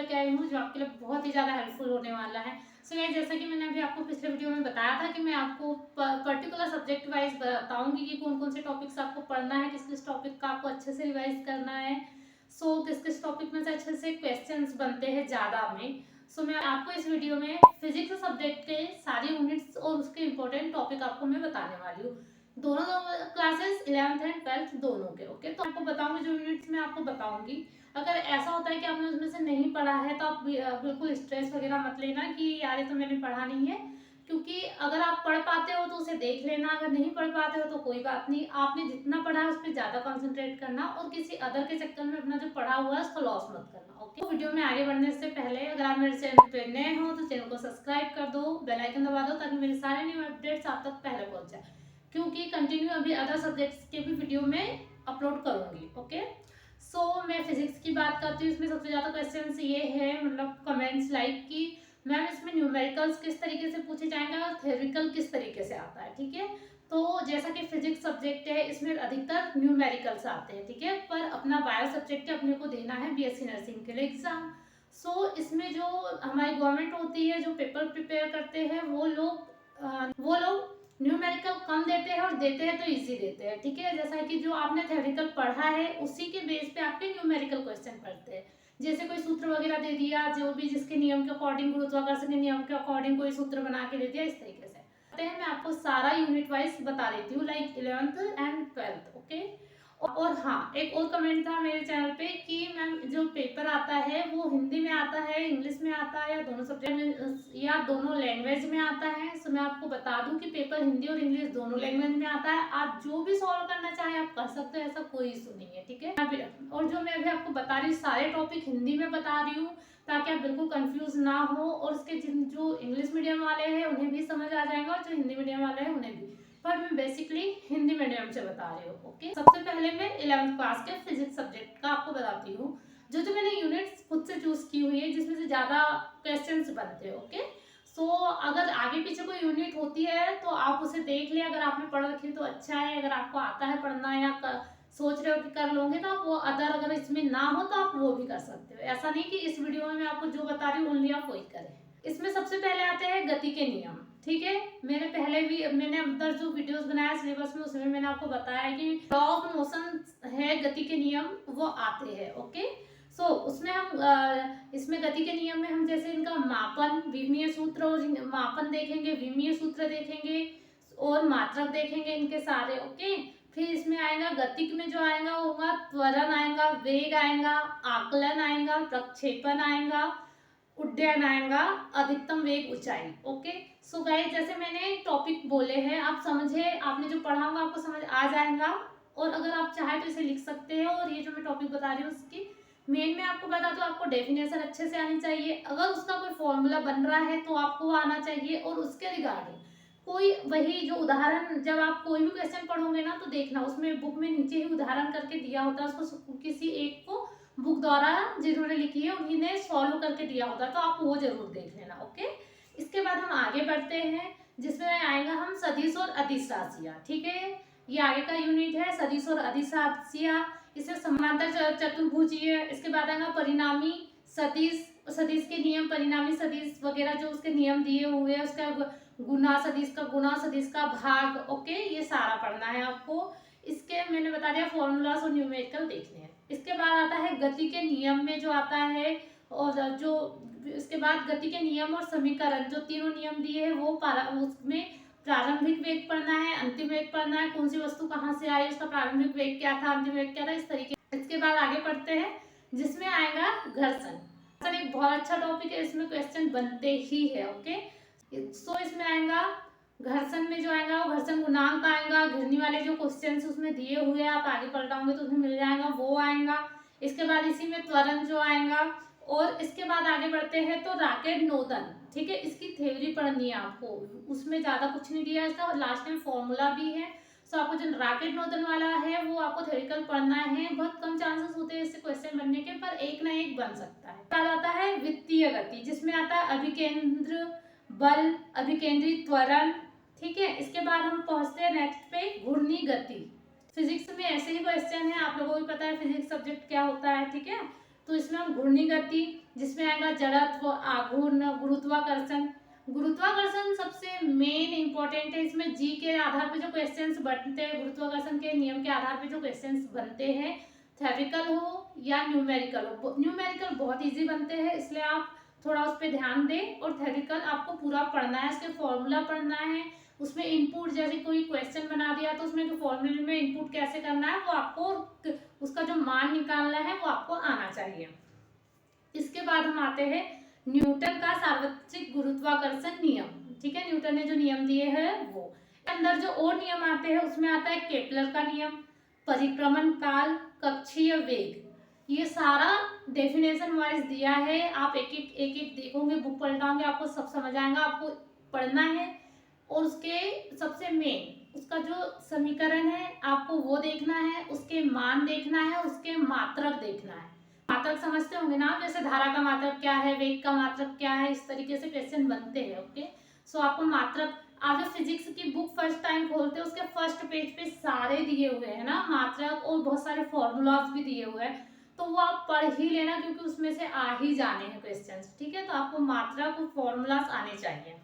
लेके आई हूँ जो आपके लिए बहुत ही ज़्यादा हेल्पफुल होने वाला है। सो गाइस, जैसा कि मैंने अभी आपको पिछले वीडियो में बताया था कि मैं आपको पर्टिकुलर सब्जेक्ट वाइज बताऊंगी कि कौन कौन से टॉपिक्स आपको पढ़ना है, किस किस टॉपिक का आपको अच्छे से रिवाइज करना है। सो किस किस टॉपिक में से अच्छे से क्वेश्चंस बनते हैं ज़्यादा में। सो मैं आपको इस वीडियो में फिजिक्स सब्जेक्ट के सारी यूनिट्स और उसके इम्पोर्टेंट टॉपिक आपको मैं बताने वाली हूँ। दोनों क्लासेस 11th एंड 12th दोनों के। ओके, तो आपको बताऊंगी जो यूनिट्स मैं आपको बताऊंगी। अगर ऐसा होता है कि आपने उसमें से नहीं पढ़ा है तो आप बिल्कुल स्ट्रेस वगैरह मत लेना कि यार ये तो मैंने पढ़ा नहीं है, क्योंकि अगर आप पढ़ पाते हो तो उसे देख लेना, अगर नहीं पढ़ पाते हो तो कोई बात नहीं। आपने जितना पढ़ा है उस पर ज़्यादा कंसंट्रेट करना और किसी अदर के चक्कर में अपना जो पढ़ा हुआ है उसको लॉस मत करना। ओके, वीडियो में आगे बढ़ने से पहले अगर आप मेरे चैनल पर नए हो तो चैनल को सब्सक्राइब कर दो, बेल आइकन दबा दो ताकि मेरे सारे न्यू अपडेट्स आप तक पहले पहुंच जाए, क्योंकि कंटिन्यू अभी अदर सब्जेक्ट्स के भी वीडियो में अपलोड करूंगी। ओके, सो मैं फिजिक्स की बात करती हूँ। इसमें सबसे ज़्यादा क्वेश्चंस ये है, मतलब कमेंट्स लाइक कि मैम इसमें न्यूमेरिकल्स किस तरीके से पूछे जाएंगे और थ्योरिकल किस तरीके से आता है। ठीक है, तो जैसा कि फिजिक्स सब्जेक्ट है इसमें अधिकतर न्यूमेरिकल्स आते हैं। ठीक है, पर अपना बायो सब्जेक्ट है, अपने को देना है बीएससी नर्सिंग के लिए एग्जाम। सो इसमें जो हमारी गवर्नमेंट होती है जो पेपर प्रिपेयर करते हैं वो लोग न्यूमेरिकल कम देते हैं और देते हैं तो इजी देते हैं। ठीक है, जैसा कि जो आपने थ्योरिकल पढ़ा है उसी के बेस पे आपके न्यूमेरिकल क्वेश्चन पढ़ते हैं। जैसे कोई सूत्र वगैरह दे दिया, जो भी जिसके नियम के अकॉर्डिंग, गुरुत्वाकर्षण के नियम के अकॉर्डिंग कोई सूत्र बना के दे दिया, इस तरीके से मैं आपको सारा यूनिट वाइज बता देती हूँ, like 11th and 12th। Okay, और हाँ, एक और कमेंट था मेरे चैनल पे कि मैम जो पेपर आता है वो हिंदी में आता है, इंग्लिश में आता है, या दोनों सब्जेक्ट में या दोनों लैंग्वेज में आता है। सो मैं आपको बता दूं कि पेपर हिंदी और इंग्लिश दोनों लैंग्वेज में आता है। आप जो भी सॉल्व करना चाहे आप कर सकते हो, ऐसा कोई इशू नहीं है। ठीक है, और जो मैं अभी आपको बता रही हूँ सारे टॉपिक हिंदी में बता रही हूँ ताकि आप बिल्कुल कंफ्यूज ना हो, और उसके जो इंग्लिश मीडियम वाले हैं उन्हें भी समझ आ जाएगा और जो हिंदी मीडियम वाले हैं उन्हें भी, पर मैं बेसिकली हिंदी मीडियम से बता रही हूँ। ओके, सबसे पहले मैं 11th क्लास के फिजिक्स सब्जेक्ट का आपको बताती हूँ, जो मैंने यूनिट्स खुद से चूज की हुई है जिसमें से ज्यादा क्वेश्चंस बनते हैं। ओके, सो अगर आगे पीछे कोई यूनिट होती है तो आप उसे देख ले, अगर आपने पढ़ रखी है तो अच्छा है, अगर आपको आता है पढ़ना या सोच रहे हो कि कर लोगे तो आप वो अगर इसमें ना हो तो आप वो भी कर सकते हो। ऐसा नहीं कि इस वीडियो में मैं आपको जो बता रही हूँ ओनली आप वही करें। इसमें सबसे पहले आते हैं गति के नियम। ठीक है, मैंने अंदर जो वीडियोस बनाया सिलेबस में उसमें मैंने आपको बताया कि लॉ ऑफ मोशन है, गति के नियम वो आते हैं। ओके, सो उसमें हम इसमें गति के नियम में हम जैसे इनका मापन, विमीय सूत्र और मापन देखेंगे, विमीय सूत्र देखेंगे और मात्रक देखेंगे इनके सारे। ओके, फिर इसमें आएगा गतिक में जो आएगा वो होगा त्वरण आएगा, वेग आएगा, आकलन आएगा, प्रक्षेपण आएगा, उड्डयन आएगा, अधिकतम वेग ऊंचाई। ओके, सो गाइस जैसे मैंने टॉपिक बोले हैं आप समझे, आपने जो पढ़ा होगा आपको समझ आ जाएगा, और अगर आप चाहे तो इसे लिख सकते हो। और ये जो मैं टॉपिक बता रही हूँ उसकी मेन में आपको बता दो, आपको डेफिनेशन अच्छे से आनी चाहिए, अगर उसका कोई फॉर्मूला बन रहा है तो आपको वो आना चाहिए, और उसके रिगार्डिंग कोई वही जो उदाहरण, जब आप कोई भी क्वेश्चन पढ़ोगे ना तो देखना उसमें बुक में नीचे ही उदाहरण करके दिया होता है, उसको किसी एक को बुक द्वारा जिन्होंने लिखी है उन्हीं ने सॉल्व करके दिया होगा, तो आप वो जरूर देख लेना। ओके, इसके बाद हम आगे बढ़ते हैं जिसमें आएगा हम सदिश और अदिश राशियां। ठीक है, ये आगे का यूनिट है, सदिश और अदिश राशियां। इसमें समांतर चतुर्भुजीय, इसके बाद आएगा परिणामी सदिश, सदिश के नियम, परिणामी सदिश वगैरह जो उसके नियम दिए हुए हैं, उसका गुना सदिश का गुना, सदिश का भाग। ओके, ये सारा पढ़ना है आपको। इसके मैंने बता दिया फॉर्मूलास और न्यूमेरिकल देखने हैं। इसके बाद आता है गति के नियम में जो आता है, और जो इसके बाद गति के नियम और समीकरण जो तीनों नियम दिए हैं वो उसमें प्रारंभिक वेग पढ़ना है, अंतिम वेग पढ़ना है, कौन सी वस्तु कहाँ से आई, उसका प्रारंभिक वेग क्या था, अंतिम वेग क्या था, इस तरीके। इसके बाद आगे पढ़ते हैं जिसमें आएगा घर्षण। घर्षण एक बहुत अच्छा टॉपिक है, इसमें क्वेश्चन बनते ही है। ओके, सो इसमें आएगा घर्षण में जो आएगा वो घर्षण गुणांक आएगा, घिरनी वाले जो क्वेश्चंस उसमें दिए हुए हैं आप आगे पलटाओगे तो उसमें मिल जाएगा, वो आएगा। इसके बाद इसी में त्वरण जो आएगा, और इसके बाद आगे बढ़ते हैं तो राकेट नोदन। ठीक है, इसकी थ्योरी पढ़नी है आपको, उसमें ज्यादा कुछ नहीं दिया है, इसका लास्ट में फॉर्मूला भी है। सो आपको जो राकेट नोदन वाला है वो आपको थ्योरिकल पढ़ना है, बहुत कम चांसेस होते हैं इससे क्वेश्चन बनने के, पर एक ना एक बन सकता है। बाद आता है वित्तीय गति जिसमें आता है अभिकेंद्र बल, अभिकेंद्रित त्वरण। ठीक है, इसके बाद हम पहुंचते हैं नेक्स्ट पे घूर्णी गति। फिजिक्स में ऐसे ही क्वेश्चन है, आप लोगों को भी पता है फिजिक्स सब्जेक्ट क्या होता है। ठीक है, तो इसमें हम घूर्णी गति, जिसमें आएगा जड़त्व, आघूर्ण, गुरुत्वाकर्षण। गुरुत्वाकर्षण सबसे मेन इंपॉर्टेंट है। इसमें जी के आधार पे जो क्वेश्चंस बनते हैं, गुरुत्वाकर्षण के नियम के आधार पे जो क्वेश्चंस बनते हैं, थ्योरेटिकल हो या न्यूमेरिकल हो। न्यूमेरिकल बहुत इजी बनते हैं, इसलिए आप थोड़ा उस पर ध्यान दें। और थ्योरेटिकल आपको पूरा पढ़ना है, इसके फॉर्मूला पढ़ना है, उसमें इनपुट, जैसे कोई क्वेश्चन बना दिया तो उसमें फॉर्मूले में इनपुट कैसे करना है वो आपको, उसका जो मान निकालना है वो आपको आना चाहिए। इसके बाद हम आते हैं न्यूटन का सार्वत्रिक गुरुत्वाकर्षण नियम। ठीक है, न्यूटन ने जो नियम दिए हैं वो अंदर जो और नियम आते हैं उसमें आता है केपलर का नियम, परिक्रमण काल, कक्षीय वेग। ये सारा डेफिनेशन वाइज दिया है। आप एक एक देखोगे, बुक पलटाओगे, आपको सब समझ आएगा। आपको पढ़ना है और उसके सबसे मेन उसका जो समीकरण है आपको वो देखना है, उसके मान देखना है, उसके मात्रक देखना है। मात्रक समझते होंगे ना, जैसे धारा का मात्रक क्या है, वेग का मात्रक क्या है, इस तरीके से क्वेश्चन बनते हैं। ओके, सो आपको मात्रक, आप जो फिजिक्स की बुक फर्स्ट टाइम खोलते हैं उसके फर्स्ट पेज पे सारे दिए हुए हैं ना मात्रक, और बहुत सारे फॉर्मूलाज भी दिए हुए हैं, तो वो आप पढ़ ही लेना क्योंकि उसमें से आ ही जाने हैं क्वेश्चंस। ठीक है, तो आपको मात्रक और फॉर्मूलाज आने चाहिए।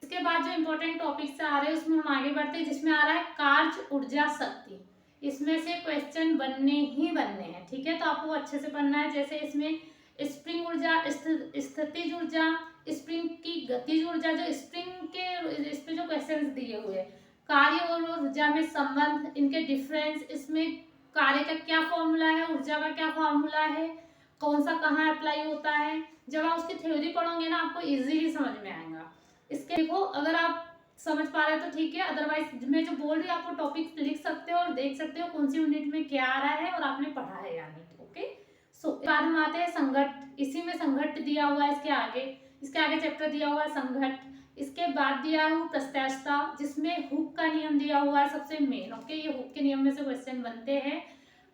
इसके बाद जो इम्पोर्टेंट टॉपिक्स आ रहे हैं उसमें हम आगे बढ़ते हैं, जिसमें आ रहा है कार्य, ऊर्जा, शक्ति। इसमें से क्वेश्चन बनने ही बनने हैं। ठीक है, तो आपको अच्छे से पढ़ना है। जैसे इसमें स्प्रिंग ऊर्जा, स्थितिज ऊर्जा, स्प्रिंग की गतिज ऊर्जा, जो स्प्रिंग के इस पे जो क्वेश्चंस दिए हुए हैं, कार्य और ऊर्जा में संबंध, इनके डिफरेंस, इसमें कार्य का क्या फॉर्मूला है, ऊर्जा का क्या फॉर्मूला है, कौन सा कहाँ अप्लाई होता है। जब आप उसकी थ्योरी पढ़ोगे ना आपको इजीली समझ में आएगा। इसके देखो, अगर आप समझ पा रहे हो तो ठीक है, अदरवाइज मैं जो बोल रही हूँ आपको टॉपिक लिख सकते हो और देख सकते हो कौन सी यूनिट में क्या आ रहा है और आपने पढ़ा है या नहीं। ओके, सो बाद हम आते हैं संघट्ट। इसी में संघट्ट दिया हुआ है, इसके आगे चैप्टर दिया हुआ है संघट्ट। इसके बाद दिया हुआ प्रत्यास्थता, जिसमें हुक का नियम दिया हुआ है सबसे मेन। ओके, ये हुक के नियम में से क्वेश्चन बनते हैं।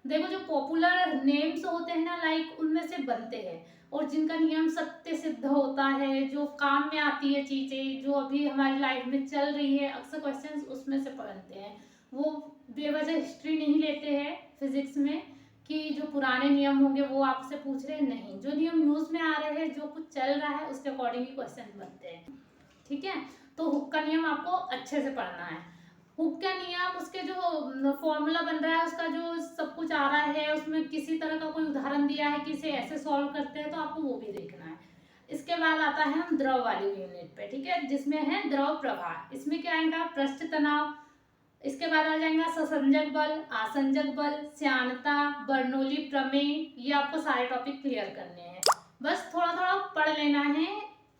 देखो, जो पॉपुलर नेम्स होते हैं ना, लाइक उनमें से बनते हैं, और जिनका नियम सत्य सिद्ध होता है, जो काम में आती है चीजें, जो अभी हमारी लाइफ में चल रही है, अक्सर क्वेश्चंस उसमें से बनते हैं। वो बेवजह हिस्ट्री नहीं लेते हैं फिजिक्स में कि जो पुराने नियम होंगे वो आपसे पूछ रहे हैं, नहीं, जो नियम यूज में आ रहे हैं, जो कुछ चल रहा है उसके अकॉर्डिंग ही क्वेश्चन बनते हैं। ठीक है, तो हुक का नियम आपको अच्छे से पढ़ना है। हुक का नियम, उसके जो फॉर्मूला बन रहा है, उसका जो सब कुछ आ रहा है, उसमें किसी तरह का कोई उदाहरण दिया है कि इसे ऐसे सॉल्व करते हैं, तो आपको वो भी देखना है। इसके बाद आता है हम द्रव वाली यूनिट पे। ठीक है, जिसमें है द्रव प्रवाह। इसमें क्या आएगा, पृष्ठ तनाव। इसके बाद आ जाएगा ससंजक बल, आसंजक बल, श्यानता, बर्नौली प्रमेय। ये आपको सारे टॉपिक क्लियर करने हैं, बस थोड़ा थोड़ा पढ़ लेना है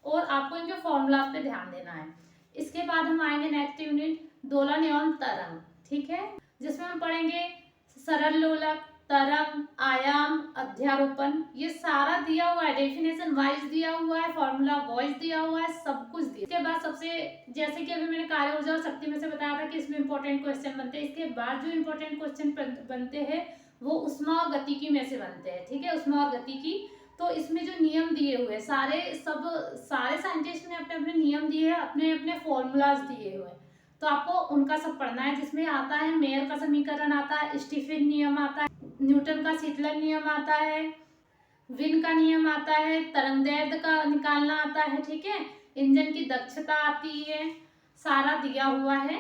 और आपको इनके फॉर्मूला पे ध्यान देना है। इसके बाद हम आएंगे नेक्स्ट यूनिट दोलन एवं तरंग। ठीक है, जिसमें हम पढ़ेंगे सरल लोलक, तरंग, आयाम, अध्यारोपण। ये सारा दिया हुआ है, डेफिनेशन वाइज दिया हुआ है, फॉर्मूला वाइज दिया हुआ है, सब कुछ दिया। इसके बाद सबसे, जैसे कि अभी मैंने कार्य, ऊर्जा और शक्ति में से बताया था कि इसमें इंपॉर्टेंट क्वेश्चन बनते हैं। इसके बाद जो इंपॉर्टेंट क्वेश्चन बनते हैं वो उष्मा और गतिकी में से बनते हैं। ठीक है, उष्मा और गतिकी। तो इसमें जो नियम दिए हुए सारे साइंटिस्ट ने अपने अपने नियम दिए हैं, अपने अपने फॉर्मूलाज दिए हुए, तो आपको उनका सब पढ़ना है। जिसमें आता है मेयर का समीकरण आता है, स्टीफन नियम आता है, न्यूटन का शीतलन नियम आता है, विन का नियम आता है, तरंगदैर्घ्य का निकालना आता है। ठीक है, इंजन की दक्षता आती है, सारा दिया हुआ है,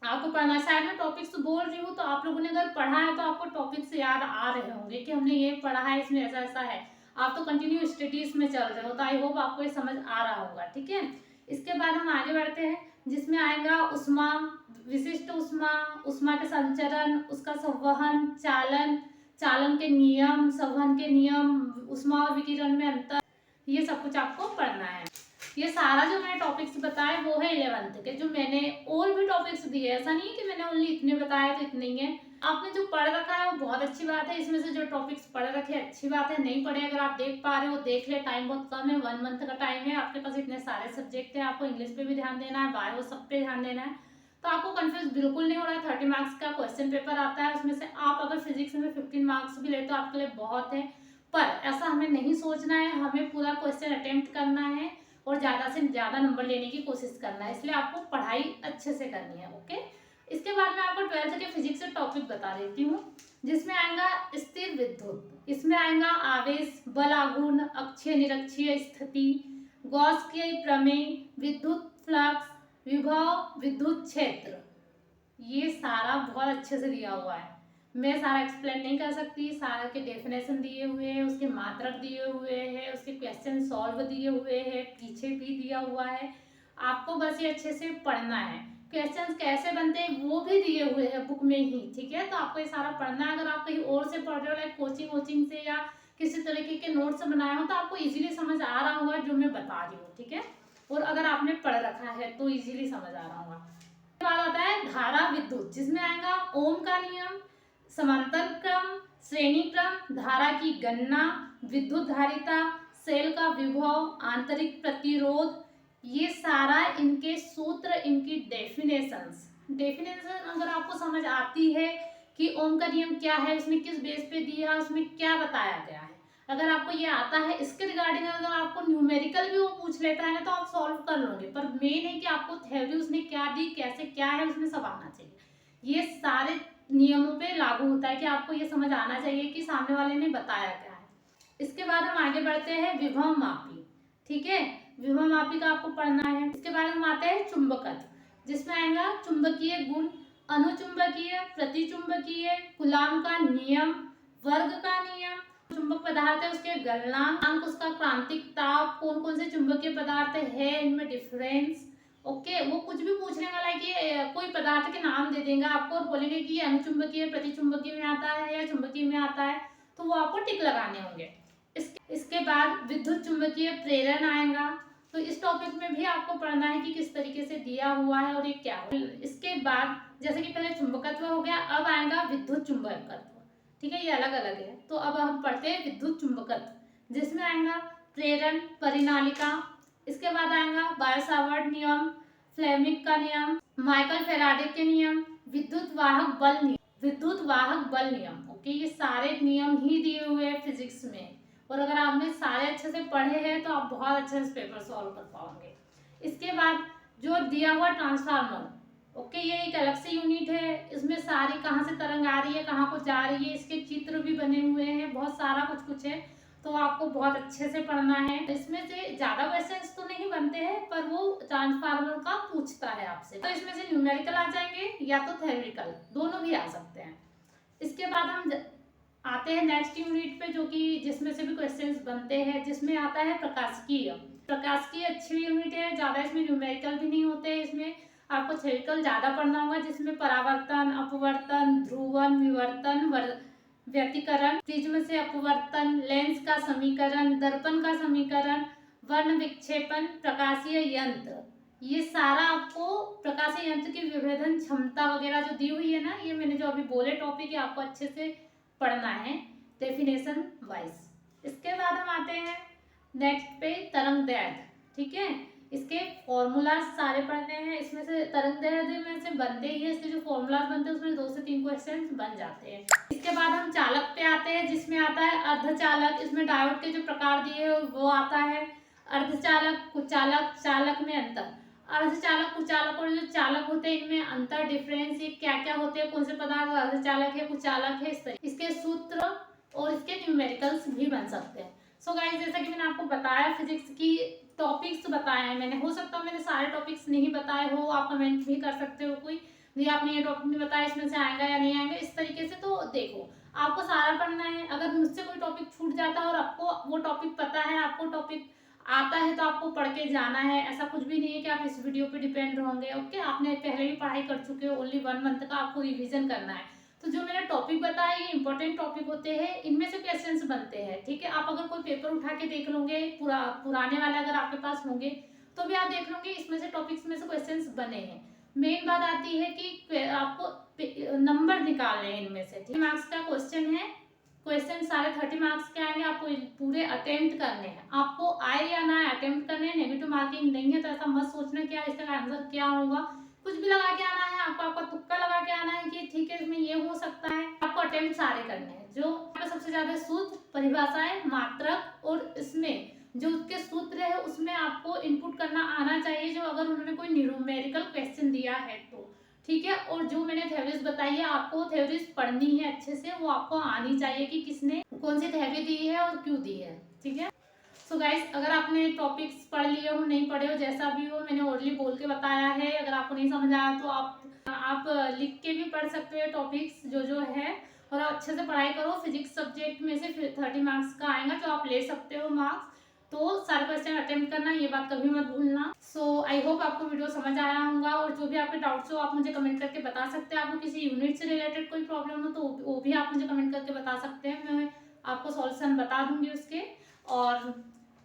आपको पढ़ना। शायद मैं टॉपिक्स बोल रही हूँ तो आप लोगों ने अगर पढ़ा है तो आपको टॉपिक्स याद आ रहे होंगे कि हमने ये पढ़ा है, इसमें ऐसा ऐसा है। आप तो कंटिन्यू स्टडीज में चल रहे हो, तो आई होप आपको ये समझ आ रहा होगा। ठीक है, इसके बाद हम आगे बढ़ते हैं, जिसमें आएगा उष्मा, विशिष्ट उष्मा, उष्मा के संचरण, उसका संवहन, चालन, चालन के नियम, संवहन के नियम, उष्मा और विकिरण में अंतर, ये सब कुछ आपको पढ़ना है। ये सारा जो मैंने टॉपिक्स बताए वो है 11th के। जो मैंने और भी टॉपिक्स दिए, ऐसा नहीं है कि मैंने ओनली इतने बताए तो इतने ही है। आपने जो पढ़ रखा है वो बहुत अच्छी बात है, इसमें से जो टॉपिक्स पढ़ रखे अच्छी बात है। नहीं पढ़े अगर आप देख पा रहे हो देख ले, टाइम बहुत कम है, 1 मंथ का टाइम है आपके पास, इतने सारे सब्जेक्ट है, आपको इंग्लिश पे भी ध्यान देना है, बायो सब पे ध्यान देना है, तो आपको कंफ्यूज बिल्कुल नहीं हो रहा है। 30 मार्क्स का क्वेश्चन पेपर आता है, उसमें से आप अगर फिजिक्स में 15 मार्क्स भी ले तो आपके लिए बहुत है। पर ऐसा हमें नहीं सोचना है, हमें पूरा क्वेश्चन अटेम्प्ट करना है और ज़्यादा से ज़्यादा नंबर लेने की कोशिश करना है, इसलिए आपको पढ़ाई अच्छे से करनी है। ओके, इसके बाद मैं आपको 12th के फिजिक्स से टॉपिक बता देती हूँ। जिसमें आएगा स्थिर विद्युत, इसमें आएगा आवेश, बल आघूर्ण, अक्षीय निरक्षीय स्थिति, गॉस के प्रमेय, विद्युत फ्लक्स, विभव, विद्युत क्षेत्र। ये सारा बहुत अच्छे से दिया हुआ है, मैं सारा एक्सप्लेन नहीं कर सकती। सारा के डेफिनेशन दिए हुए हैं, उसके मात्रक दिए हुए हैं, उसके क्वेश्चन सॉल्व दिए हुए हैं, पीछे भी दिया हुआ है। आपको बस ये अच्छे से पढ़ना है, क्वेश्चंस कैसे बनते हैं वो भी दिए हुए हैं बुक में ही, ठीक है। तो आपको ये सारा पढ़ना है। अगर आप कहीं और से पढ़ रहे हो, लाइक कोचिंग से या किसी तरीके के नोट्स बनाए हो, तो आपको इजीली समझ आ रहा होगा जो मैं बता रही हूँ, ठीक है। और अगर आपने पढ़ रखा है तो इजीली समझ आ रहा होगा। बाद आता है धारा विद्युत, जिसमें आएगा ओम का नियम, समांतर क्रम, श्रेणी क्रम, धारा की गणना, विद्युत धारिता, सेल का विभव, आंतरिक प्रतिरोध। ये सारा इनके सूत्र, इनकी डेफिनेशन अगर आपको समझ आती है कि ओम का नियम क्या है, उसमें किस बेस पे दिया, उसमें क्या बताया गया है, अगर आपको ये आता है, इसके रिगार्डिंग अगर आपको न्यूमेरिकल भी वो पूछ लेता है ना, तो आप सॉल्व कर लोगे। पर मेन है कि आपको थ्योरी उसने क्या दी, कैसे क्या है, उसमें सब आना चाहिए। ये सारे नियमों पे लागू होता है कि आपको ये समझ आना चाहिए कि सामने वाले ने बताया क्या है। इसके बाद हम आगे बढ़ते हैं विभव मापी, ठीक है। विभव मापी का आपको पढ़ना है। इसके बाद हम आते हैं चुंबकत्व, जिसमें आएगा चुंबकीय गुण, अनुचुंबकीय, प्रतिचुंबकीय, कूलाम का नियम, वर्ग का नियम, चुंबक पदार्थ है उसके गलनांक, उसका क्रांतिक ताप, कौन कौन से चुंबकीय पदार्थ है, इनमें डिफरेंस। ओके, वो कुछ भी पूछने वाला है कि कोई पदार्थ के नाम दे देंगे आपको और बोलेंगे कि ये अनुचुंबकीय, प्रतिचुंबकीय में आता है या चुंबकीय में आता है, तो वो आपको टिक लगाने होंगे। इसके बाद विद्युत चुंबकीय प्रेरण आएगा। तो इस टॉपिक में भी आपको पढ़ना है कि किस तरीके से दिया हुआ है और ये क्या है। इसके बाद जैसे कि पहले चुंबकत्व हो गया, अब आएगा विद्युत चुंबकत्व, ठीक है, ये अलग अलग है। तो अब हम पढ़ते हैं विद्युत चुंबकत्व, जिसमें आएगा प्रेरण, परिनालिका। इसके बाद आएगा बायो-सावर्ट नियम, फ्लेमिंग का नियम, माइकल फेराडे के नियम, विद्युत वाहक बल नियम। ओके, ये सारे नियम ही दिए हुए हैं फिजिक्स में, और अगर आपने सारे अच्छे से पढ़े हैं तो आप बहुत अच्छे से पेपर सॉल्व कर पाओगे। इसके बाद जो दिया हुआ ट्रांसफार्मर, ओके, ये एक अलग से यूनिट है। इसमें सारी कहाँ से तरंग आ रही है, कहाँ को जा रही है, इसके चित्र भी बने हुए हैं, बहुत सारा कुछ है। तो आपको बहुत अच्छे से पढ़ना है। इसमें से ज्यादा क्वेश्चंस तो नहीं बनते हैं, पर वो ट्रांसफार्मर का पूछता है आपसे, तो इसमें से न्यूमेरिकल आ जाएंगे या तो थ्योरेटिकल, दोनों भी आ सकते हैं। इसके बाद हम आते हैं नेक्स्ट यूनिट पे, जो कि जिसमें से भी क्वेश्चंस बनते हैं, जिसमें आता है प्रकाशिकी अच्छी यूनिट है, ज्यादा इसमें न्यूमेरिकल भी नहीं होते हैं। इसमें आपको थ्योरेटिकल ज्यादा पढ़ना होगा, जिसमें परावर्तन, अपवर्तन, ध्रुवन, विवर्तन, व्यतिकरण, प्रिज्म से अपवर्तन, लेंस का समीकरण, दर्पण का समीकरण, वर्ण विक्षेपण, प्रकाशीय यंत्र, ये सारा आपको प्रकाशीय यंत्र की विभेदन क्षमता वगैरह जो दी हुई है ना, ये मैंने जो अभी बोले टॉपिक है, आपको अच्छे से पढ़ना है डेफिनेशन वाइज। इसके बाद हम आते हैं नेक्स्ट पे तरंगदैर्घ्य, ठीक है। इसके फॉर्मूला सारे पढ़ने हैं। इसमें से तरंगदैर्घ्य में से बनते ही है, इसके जो फॉर्मूलाज बनते हैं उसमें 2 से 3 क्वेश्चन बन जाते हैं। इसके बाद हम चालक पे आते हैं, जिसमें आता है अर्धचालक। इसमें डायोड के जो प्रकार दिए हैं वो आता है। अर्धचालक, कुचालक, चालक में अंतर। अर्धचालक, कुचालक और जो चालक होते हैं, इनमें अंतर, डिफरेंस, ये क्या क्या होते हैं, कौन से पदार्थ अर्धचालक है, कुचालक है, इस तरह इसके सूत्र और इसके न्यूमेरिकल्स भी बन सकते हैं। सो गाइस, जैसा कि मैंने आपको बताया, फिजिक्स की टॉपिक्स बताए हैं मैंने। हो सकता है मैंने सारे टॉपिक्स नहीं बताए हो, आप कमेंट भी कर सकते हो कोई, नहीं आपने ये टॉपिक नहीं बताया, इसमें से आएगा या नहीं आएगा, इस तरीके से। तो देखो, आपको सारा पढ़ना है। अगर मुझसे कोई टॉपिक छूट जाता है और आपको वो टॉपिक पता है, आपको टॉपिक आता है, तो आपको पढ़ के जाना है। ऐसा कुछ भी नहीं है कि आप इस वीडियो पे डिपेंड रहोगे। ओके, आपने पहले भी पढ़ाई कर चुके हो, ओनली 1 मंथ का आपको रिवीजन करना है। तो जो मैंने टॉपिक बताया, ये इंपॉर्टेंट टॉपिक होते हैं, इनमें से क्वेश्चंस बनते हैं, ठीक है। आप अगर कोई पेपर उठा के देख लोगे, पुराने वाले अगर आपके पास होंगे, तो भी आप देख लोगे इसमें से टॉपिक्स में से क्वेश्चंस बने हैं। मेन बात आती है कि आपको नंबर निकालने हैं इनमें से। 30 मार्क्स का क्वेश्चन है, क्वेश्चन सारे 30 मार्क्स के आएंगे, आपको पूरे अटेम्प्ट करने हैं। आपको आए या ना अटेम्प्ट करने हैं, नेगेटिव मार्किंग नहीं है। तो ऐसा मत सोचना क्या इसका आंसर क्या होगा, कुछ भी लगा के आना है आपको, आपका तुक्का लगा के आना है कि ठीक है इसमें ये हो सकता है। आपको अटेम्प्ट सारे करने हैं। जो सबसे ज्यादा सूत्र, परिभाषाएं, मात्रक, और इसमें जो उसके सूत्र है उसमें आपको इनपुट करना आना चाहिए, जो अगर उन्होंने कोई न्यूमेरिकल क्वेश्चन दिया है तो, ठीक है। और जो मैंने थ्योरीज बताई है आपको थ्योरीज पढ़नी है अच्छे से, वो आपको आनी चाहिए कि किसने कौन सी थ्योरी दी है और क्यों दी है। ठीक है। सो गाइस, अगर आपने टॉपिक्स पढ़ लिए हो, नहीं पढ़े हो, जैसा भी हो, मैंने ओरली बोल के बताया है। अगर आपको नहीं समझ आया तो आप लिख के भी पढ़ सकते हो टॉपिक्स जो जो है, और अच्छे से पढ़ाई करो। फिजिक्स सब्जेक्ट में से 30 मार्क्स का आएगा जो आप ले सकते हो मार्क्स, तो सारे क्वेश्चन अटेम्प्ट करना, ये बात कभी मत भूलना। सो आई होप आपको वीडियो समझ आया होगा, और जो भी आपके डाउट्स हो आप मुझे कमेंट करके बता सकते हैं। आपको किसी यूनिट से रिलेटेड कोई प्रॉब्लम हो तो वो भी आप मुझे कमेंट करके बता सकते हैं, मैं आपको सॉल्यूशन बता दूंगी उसके। और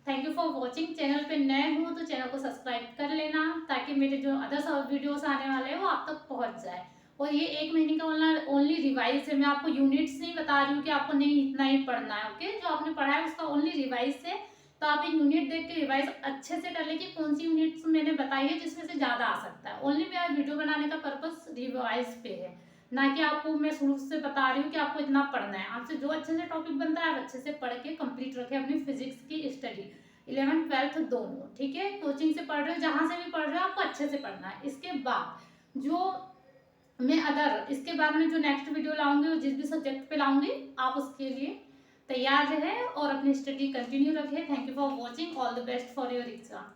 thank you for watching. Channel पे नए हो तो चैनल को सब्सक्राइब कर लेना, ताकि मेरे जो अदर वीडियोस आने वाले हैं वो आप तक पहुंच जाए। और ये 1 महीने का ओनली रिवाइज है, मैं आपको यूनिट्स नहीं बता रही हूँ कि आपको नहीं इतना ही पढ़ना है। ओके, जो आपने पढ़ा है उसका ओनली रिवाइज है, तो आप एक यूनिट देख के रिवाइज अच्छे से कर ले कि कौन सी यूनिट्स मैंने बताई है जिसमें से ज़्यादा आ सकता है। ओनली मेरा वीडियो बनाने का पर्पस रिवाइज पे है, ना कि आपको मैं शुरू से बता रही हूँ कि आपको इतना पढ़ना है। आपसे जो अच्छे से टॉपिक बनता है आप अच्छे से पढ़ के कंप्लीट रखें अपनी फिजिक्स की स्टडी, 11th 12th दोनों। ठीक है, कोचिंग से पढ़ रहे हो, जहाँ से भी पढ़ रहे हो, आपको अच्छे से पढ़ना है। इसके बाद जो इसके बाद में जो नेक्स्ट वीडियो लाऊंगी, वो जिस भी सब्जेक्ट पे लाऊंगी, आप उसके लिए तैयार रहे और अपनी स्टडी कंटिन्यू रखें। Thank you for watching. All the best for your exam.